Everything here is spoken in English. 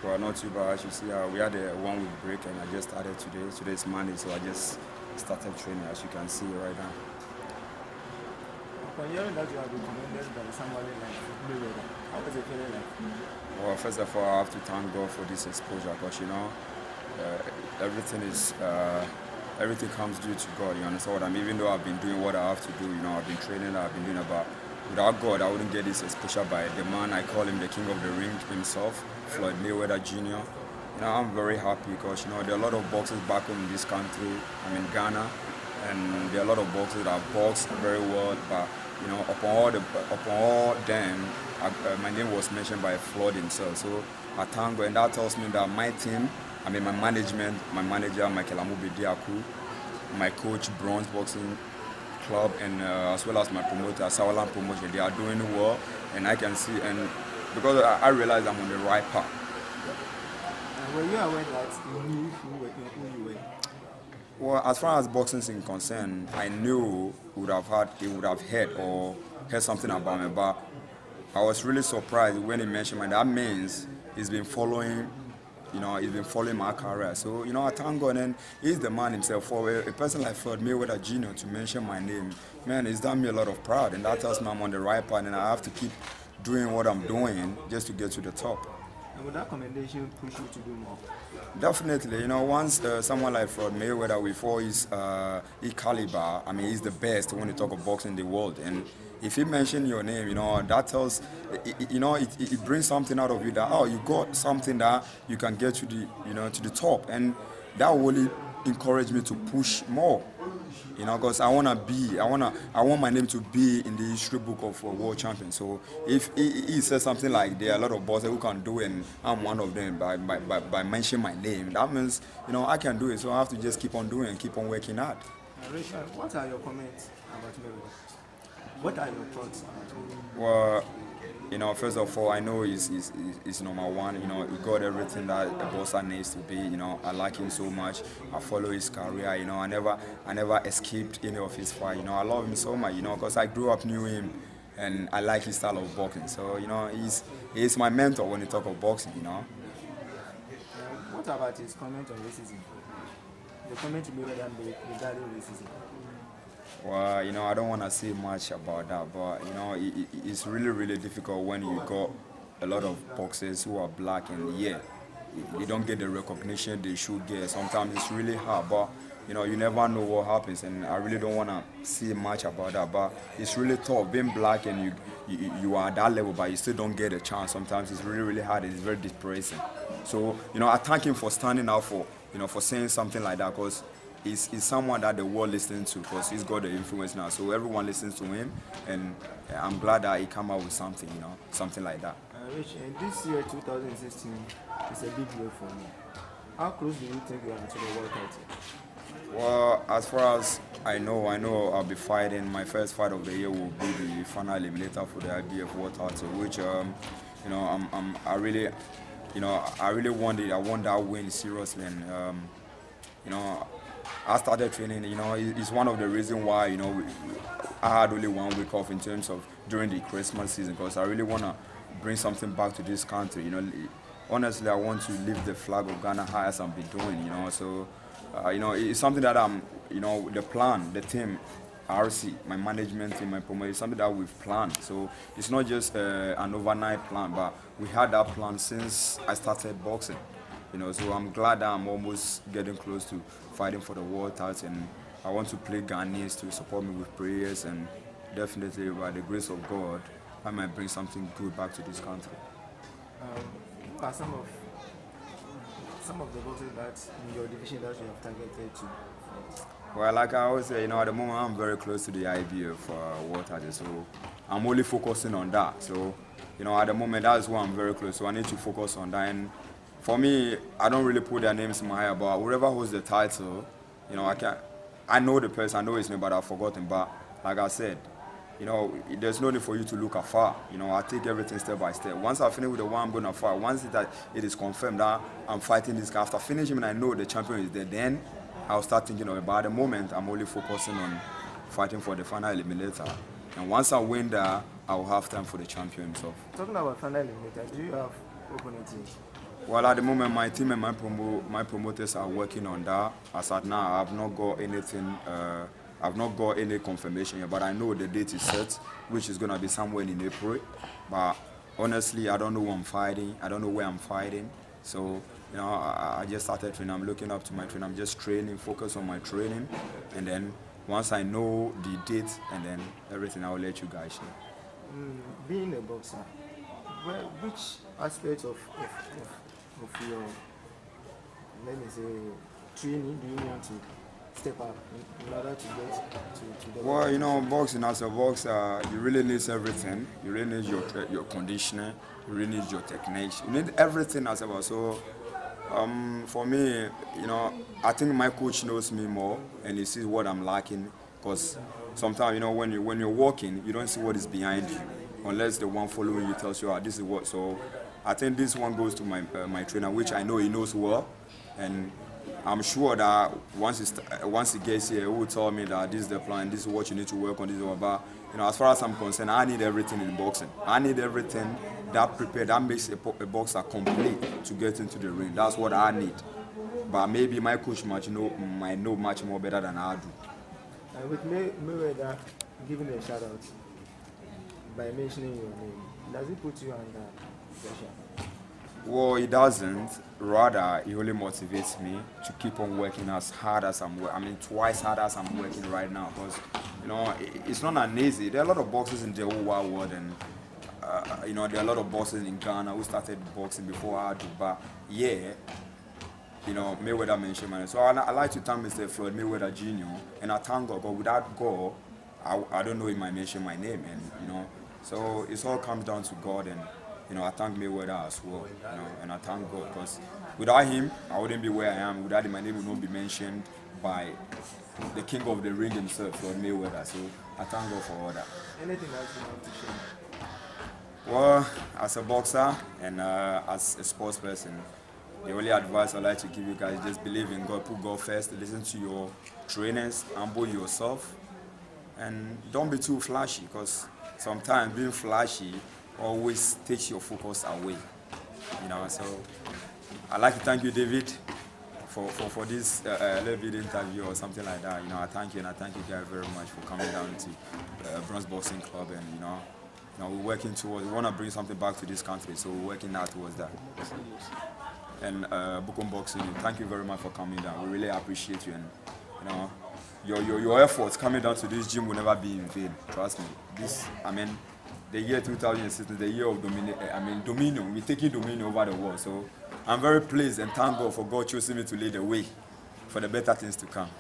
Well, not too bad. As you see, we had a 1 week break and I just started today. Today is Monday, so I just started training, as you can see right now. Upon hearing that you have been commended by somebody like Mayweather, how was it feeling like? Well, first of all, I have to thank God for this exposure because, everything comes due to God, you understand what I mean? Even though I've been doing what I have to do, I've been training, I've been doing about. Without God, I wouldn't get this exposure by the man, I call him the king of the ring himself, Floyd Mayweather Jr. I'm very happy because, there are a lot of boxers back home in this country, I'm in Ghana, and there are a lot of boxers that have boxed very well, but, upon all them, my name was mentioned by Floyd himself. So I thank God, and that tells me that my team, my management, my manager, Michael Amubediaku, my coach, Bronze Boxing Club, and as well as my promoter, Sawalan Promotion, they are doing well, and I can see, and because I realize I'm on the right path. Were you aware that you knew who you were? Well, as far as boxing is concerned, I knew he would have heard or heard something about me, but I was really surprised when he mentioned me. That means he's been following. He's been following my career. So, I thank God, and he's the man himself. For a person like Floyd Mayweather Jr. to mention my name, man, it's done me a lot of pride, and that tells me I'm on the right path, and I have to keep doing what I'm doing just to get to the top. And would that commendation push you to do more? Definitely. Once someone like Floyd Mayweather with all his caliber, he's the best when you talk of boxing in the world, and if he mentions your name, that tells, it brings something out of you that, you got something that you can get to the top, and that will really encourage me to push more, because I want my name to be in the history book of world champion. So if he says something like there are a lot of boxers who can do it, and I'm one of them by mentioning my name, that means, I can do it. So I have to just keep on doing, keep on working hard. Richard, what are your comments about Mayweather? What are your thoughts about Well, first of all, I know he's number one. He got everything that a boxer needs to be. I like him so much. I follow his career. I never escaped any of his fight. I love him so much. Because I grew up knew him, and I like his style of boxing. So he's my mentor when you talk of boxing. What about his comment on racism? The comment he made regarding racism. Well, I don't want to say much about that, but it's really, really difficult when you got a lot of boxers who are black, and you don't get the recognition they should get. Sometimes it's really hard, but you never know what happens, and I really don't want to say much about that. But it's really tough being black, and you are at that level, but you still don't get a chance. Sometimes it's really, really hard. It's very depressing. So I thank him for standing out for saying something like that, because he's someone that the world listens to, because he's got the influence now. So everyone listens to him, and I'm glad that he came out with something, something like that. Rich, this year, 2016, is a big year for me. How close do you think you are to the world title? Well, as far as I know I'll be fighting. My first fight of the year will be the final eliminator for the IBF world title, which I really want it. I want that win seriously, and I started training. It's one of the reasons why I had only 1 week off in terms of during the Christmas season, because I really want to bring something back to this country. Honestly, I want to lift the flag of Ghana high as I've been doing. So it's something that the plan, the team, RC, my management team, my promoter, it's something that we've planned. So it's not just an overnight plan, but we had that plan since I started boxing. So I'm glad that I'm almost getting close to fighting for the world title, and I want to play Ghanaians to support me with prayers, and definitely by the grace of God, I might bring something good back to this country. Who are some of the boxers that in your division that you have targeted to? Well, like I always say, at the moment I'm very close to the IBF world title, so I'm only focusing on that. So, at the moment that's why I'm very close. So I need to focus on that. And for me, I don't really put their names in my head, but whoever holds the title, I know the person, I know his name, but I've forgotten. But like I said, there's no need for you to look afar. I take everything step by step. Once I finish with the one I'm going to fight, once it is confirmed that I'm fighting this guy, after finishing and I know the champion is there, then I'll start thinking of it. But at the moment, I'm only focusing on fighting for the final eliminator. And once I win that, I'll have time for the champion himself. Talking about final eliminator, do you have opponent here? Well, at the moment, my team and my promoters are working on that. As at now, I've not got anything. I've not got any confirmation yet, but I know the date is set, which is gonna be somewhere in April. But honestly, I don't know who I'm fighting. I don't know where I'm fighting. So I just started training. I'm looking up to my training. I'm just training, focus on my training, and then once I know the date and then everything, I'll let you guys know. Being a boxer, which aspect of your, let me say, training do you want to step up in order to get to the... Well, boxing, as a boxer, you really need everything. You really need your conditioning, you really need your techniques, you need everything as well. So for me, I think my coach knows me more and he sees what I'm lacking, because sometimes, when you're walking, you don't see what is behind you unless the one following you tells you, this is what. So I think this one goes to my trainer, which I know he knows well, and I'm sure that once he gets here, he will tell me that this is the plan, this is what you need to work on, this is what. But as far as I'm concerned, I need everything in boxing. I need everything that makes a boxer complete to get into the ring. That's what I need. But maybe my coach might know much more better than I do. With Mayweather giving a shout out by mentioning your name, does it put you under pressure? Well, it doesn't. Rather, it only motivates me to keep on working as hard as I'm working. I mean, twice harder as I'm working right now. Because, it's not an easy. There are a lot of boxers in the whole wide world, and there are a lot of boxers in Ghana who started boxing before I do. But yeah, Mayweather mentioned my name. So I like to thank Mr. Floyd Mayweather Jr. and I thank God. Because without God, I don't know he might mention my name, and so it all comes down to God, and I thank Mayweather as well, and I thank God, because without him, I wouldn't be where I am. Without him, my name would not be mentioned by the king of the ring himself, Floyd Mayweather. So I thank God for all that. Anything else you want to share? Well, as a boxer and as a sports person, the only advice I'd like to give you guys, just believe in God, put God first, listen to your trainers, humble yourself, and don't be too flashy, because sometimes being flashy always takes your focus away. So I'd like to thank you, David, for this little bit interview or something like that. I thank you, and I thank you guys very much for coming down to Bronze Boxing Club, and we're working towards, we want to bring something back to this country, so we're working out towards that. And Bukom Boxing, thank you very much for coming down. We really appreciate you, and your efforts coming down to this gym will never be in vain. Trust me. The year 2016, the year of dominion. We're taking dominion over the world. So I'm very pleased and thank God for God choosing me to lead the way for the better things to come.